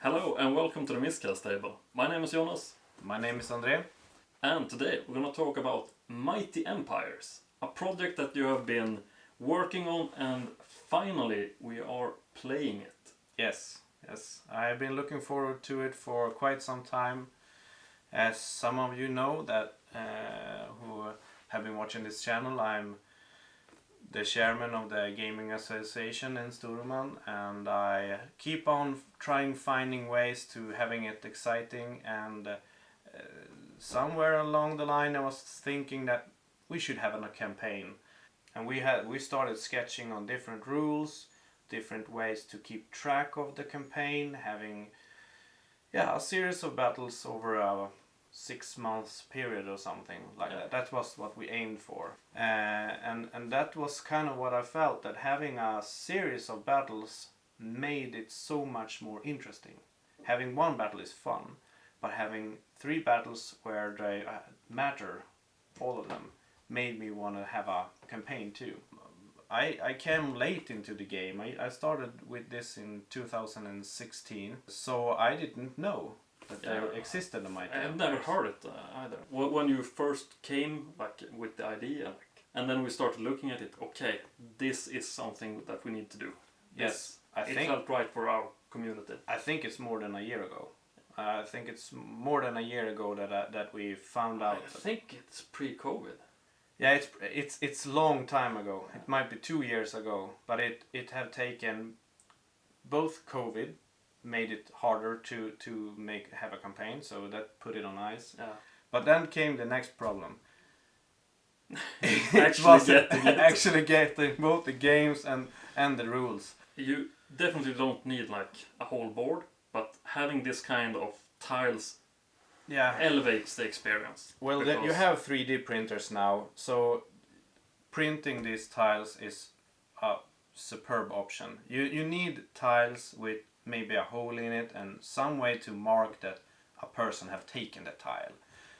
Hello and welcome to the Miscast table. My name is Jonas. My name is André. And today we're going to talk about Mighty Empires. A project that you have been working on and finally we are playing it. Yes. I've been looking forward to it for quite some time. As some of you know that who have been watching this channel, I'm the chairman of the gaming association in Storuman, and I keep on finding ways to having it exciting, and somewhere along the line I was thinking that we should have a campaign, and we started sketching on different rules, different ways to keep track of the campaign, having a series of battles over a 6 months period or something like that. That was what we aimed for, and that was kind of what I felt, that having a series of battles made it so much more interesting. Having one battle is fun, but having 3 battles where they matter, all of them, made me want to have a campaign too. I came late into the game. I started with this in 2016, so I didn't know that there existed a Mighty Empires. I've never heard it either. When you first came with the idea, and then we started looking at it, okay, this is something that we need to do. Yes, it felt right for our community. I think it's more than a year ago. I think it's more than a year ago that we found out. I think it's pre-COVID. Yeah, it's a long time ago. It might be 2 years ago, but it have taken both COVID. Made it harder to have a campaign, so that put it on ice. Yeah. But then came the next problem. actually getting both the games and the rules. You definitely don't need like a whole board, but having this kind of tiles elevates the experience. Well, you have 3D printers now, so printing these tiles is a superb option. You need tiles with maybe a hole in it and some way to mark that a person have taken the tile.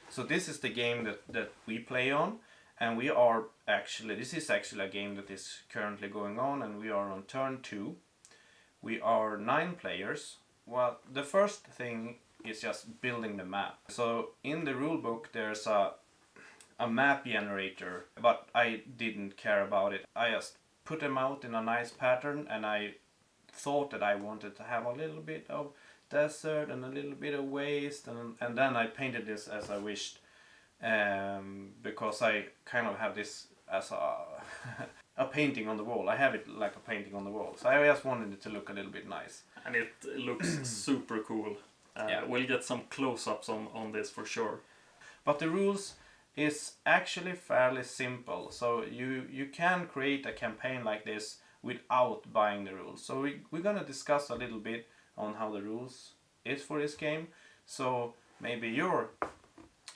So this is the game that we play on, and this is actually a game that is currently going on, and we are on turn 2. We are 9 players. Well, the first thing is just building the map. So in the rulebook there's a map generator, but I didn't care about it. I just put them out in a nice pattern, and I thought that I wanted to have a little bit of desert and a little bit of waste, and then I painted this as I wished, because I kind of have this as a painting on the wall. I have it like a painting on the wall, so I just wanted it to look a little bit nice. And it looks super cool. We'll get some close-ups on this for sure. But the rules is actually fairly simple, so you can create a campaign like this without buying the rules. So we're gonna discuss a little bit on how the rules is for this game, so maybe your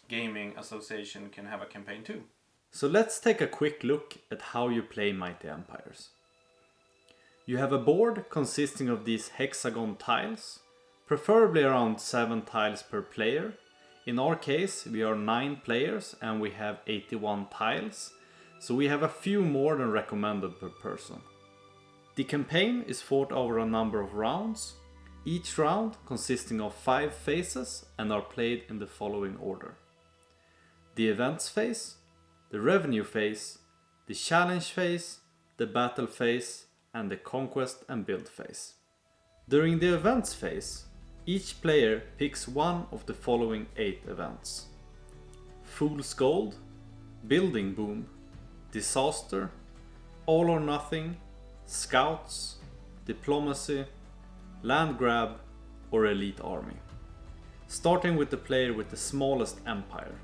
gaming association can have a campaign too. So let's take a quick look at how you play Mighty Empires. You have a board consisting of these hexagon tiles, preferably around 7 tiles per player. In our case we are 9 players and we have 81 tiles, so we have a few more than recommended per person. The campaign is fought over a number of rounds, each round consisting of 5 phases and are played in the following order: the events phase, the revenue phase, the challenge phase, the battle phase, and the conquest and build phase. During the events phase, each player picks one of the following 8 events: Fool's Gold, Building Boom, Disaster, All or Nothing, Scouts, Diplomacy, Land Grab, or Elite Army. Starting with the player with the smallest empire,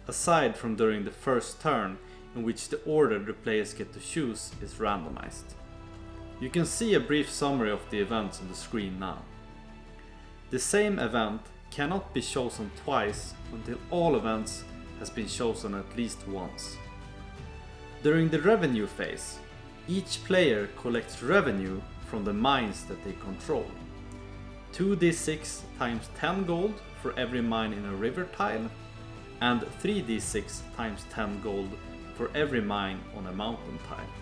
aside from during the first turn, in which the order the players get to choose is randomized. You can see a brief summary of the events on the screen now. The same event cannot be chosen twice until all events has been chosen at least once. During the revenue phase, each player collects revenue from the mines that they control. 2d6 times 10 gold for every mine in a river tile, and 3d6 times 10 gold for every mine on a mountain tile.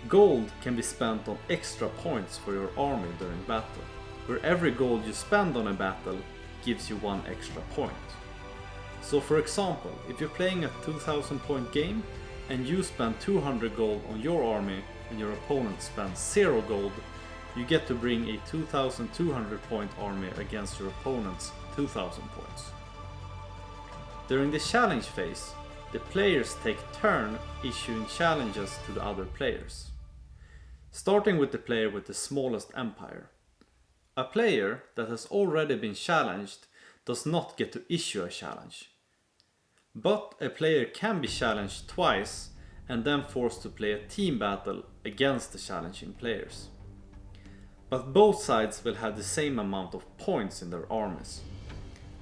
Gold can be spent on extra points for your army during battle. where every gold you spend on a battle gives you 1 extra point. So for example, if you're playing a 2000 point game and you spend 200 gold on your army and your opponent spends 0 gold, you get to bring a 2200 point army against your opponent's 2000 points. During the challenge phase, the players take turn issuing challenges to the other players. Starting with the player with the smallest empire. A player that has already been challenged does not get to issue a challenge. But a player can be challenged twice and then forced to play a team battle against the challenging players. But both sides will have the same amount of points in their armies.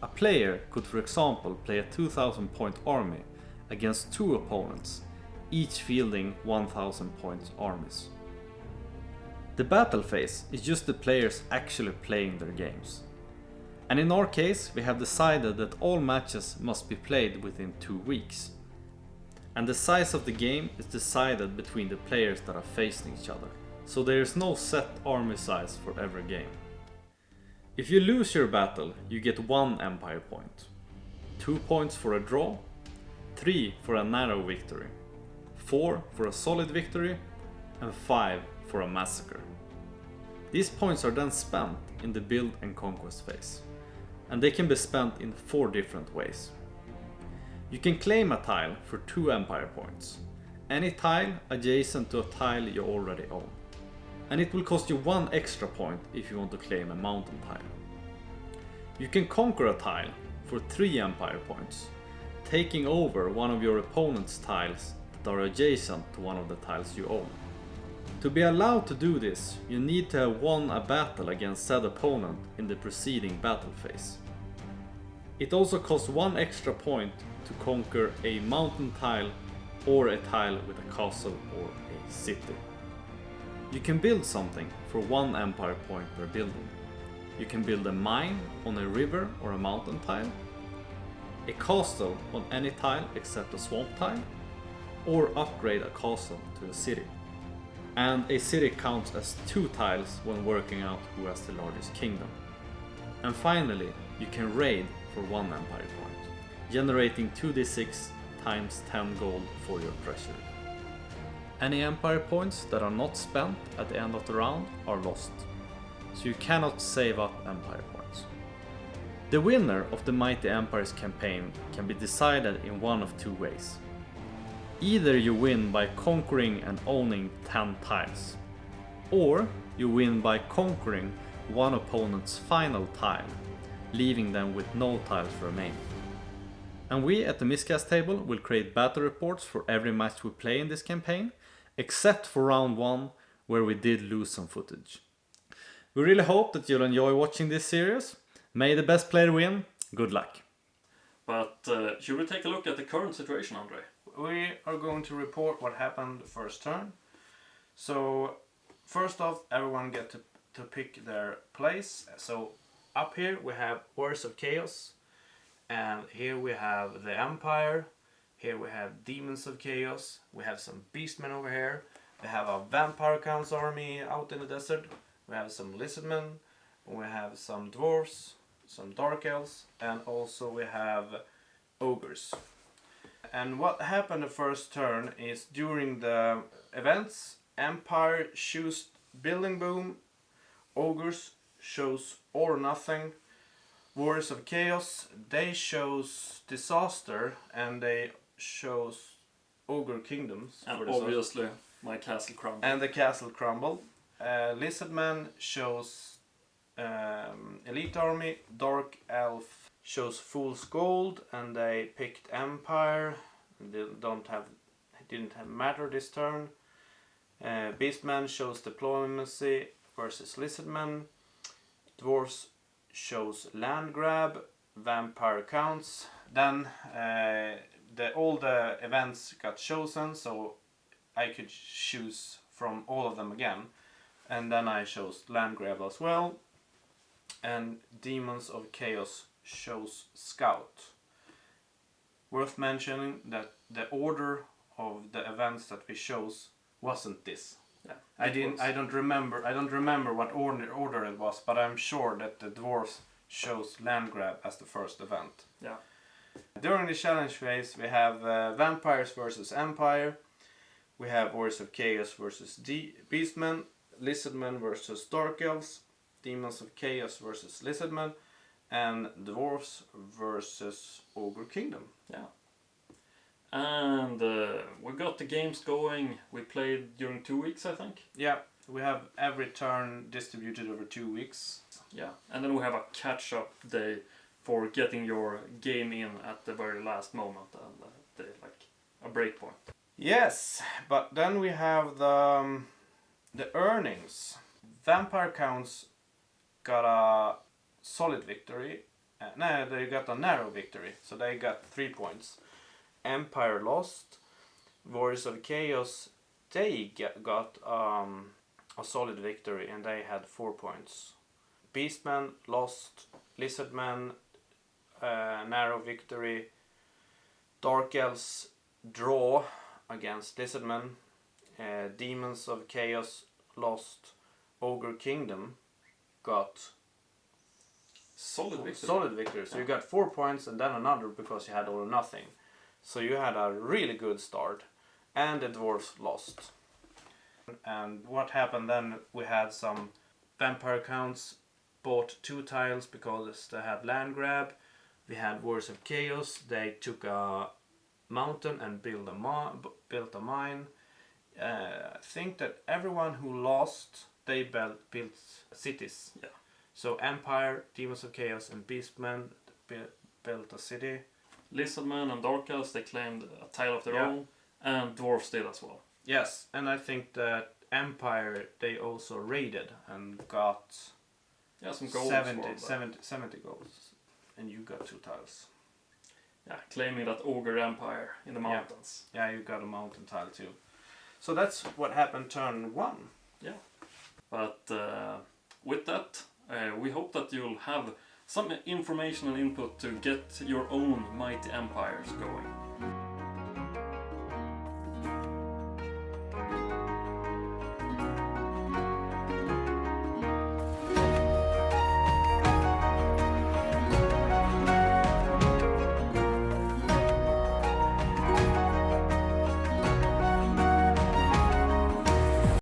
A player could, for example, play a 2000 point army against 2 opponents, each fielding 1000 points armies. The battle phase is just the players actually playing their games. And in our case, we have decided that all matches must be played within 2 weeks. And the size of the game is decided between the players that are facing each other. So there is no set army size for every game. If you lose your battle, you get 1 empire point, 2 points for a draw, 3 for a narrow victory, 4 for a solid victory, and 5 for a massacre. These points are then spent in the build and conquest phase, and they can be spent in 4 different ways. You can claim a tile for 2 empire points, any tile adjacent to a tile you already own. And it will cost you 1 extra point if you want to claim a mountain tile. You can conquer a tile for 3 empire points, taking over one of your opponent's tiles that are adjacent to one of the tiles you own. To be allowed to do this, you need to have won a battle against said opponent in the preceding battle phase. It also costs 1 extra point to conquer a mountain tile or a tile with a castle or a city. You can build something for 1 empire point per building. You can build a mine on a river or a mountain tile, a castle on any tile except a swamp tile, or upgrade a castle to a city. And a city counts as 2 tiles when working out who has the largest kingdom. And finally, you can raid for 1 empire point, generating 2d6 times 10 gold for your treasury. Any empire points that are not spent at the end of the round are lost, so you cannot save up empire points. The winner of the Mighty Empires campaign can be decided in one of 2 ways. Either you win by conquering and owning 10 tiles, or you win by conquering one opponent's final tile, leaving them with no tiles remaining. And we at the Miscast table will create battle reports for every match we play in this campaign, except for round 1 where we did lose some footage. We really hope that you'll enjoy watching this series. May the best player win. Good luck. But should we take a look at the current situation, Andre? We are going to report what happened the first turn. So first off, everyone get to pick their place. So up here we have Warriors of Chaos, and here we have the Empire. Here we have Demons of Chaos. We have some Beastmen over here. We have a Vampire Count's army out in the desert. We have some Lizardmen. We have some Dwarves, some Dark Elves, and also we have Ogres. And what happened the first turn is during the events, Empire chose Building Boom, Ogres chose Or Nothing, Warriors of Chaos, they chose Disaster, and they chose Ogre Kingdoms. And obviously my castle crumbled. And the castle crumbled. Lizardman chose Elite Army, Dark Elf chose Fool's Gold, and they picked Empire. They didn't have matter this turn. Beastman chose Diplomacy versus Lizardman. Dwarves chose Land Grab, Vampire Counts. Then all the events got chosen, so I could choose from all of them again. And then I chose Land Grab as well. And Demons of Chaos chose Scout. Worth mentioning that the order of the events that we chose wasn't this. Yeah, I don't remember what order it was, but I'm sure that the dwarves chose land grab as the first event. Yeah. During the challenge phase, we have vampires versus empire. We have warriors of chaos versus beastmen, lizardmen versus dark elves, demons of chaos versus lizardmen, and dwarves versus ogre kingdom. Yeah. And we got the games going. We played during 2 weeks, I think. Yeah, we have every turn distributed over 2 weeks. Yeah, and then we have a catch-up day for getting your game in at the very last moment and like a break point. Yes, but then we have the earnings. Vampire Counts got a solid victory. No, they got a narrow victory, so they got 3 points. Empire lost. Warriors of Chaos, they got a solid victory and they had 4 points. Beastmen lost. Lizardmen, narrow victory. Dark Elves draw against Lizardmen. Demons of Chaos lost. Ogre Kingdom got Solid victory. solid victory. So you got 4 points and then another because you had all or nothing. So you had a really good start. And the dwarves lost. And what happened then, we had some Vampire Counts bought 2 tiles because they had land grab. We had Warriors of Chaos, they took a mountain and built a mine. I think that everyone who lost, they built cities. Yeah. So Empire, Demons of Chaos and Beastmen built a city. Lizardmen and Dark Elves, they claimed a tile of their Yeah. own, and dwarves did as well. Yes, and I think that Empire, they also raided and got Yeah, some gold 70 goals. And you got 2 tiles. Yeah, claiming that ogre empire in the mountains. Yeah, you got a mountain tile too. So that's what happened turn 1. Yeah. But with that, we hope that you'll have some information and input to get your own Mighty Empires going.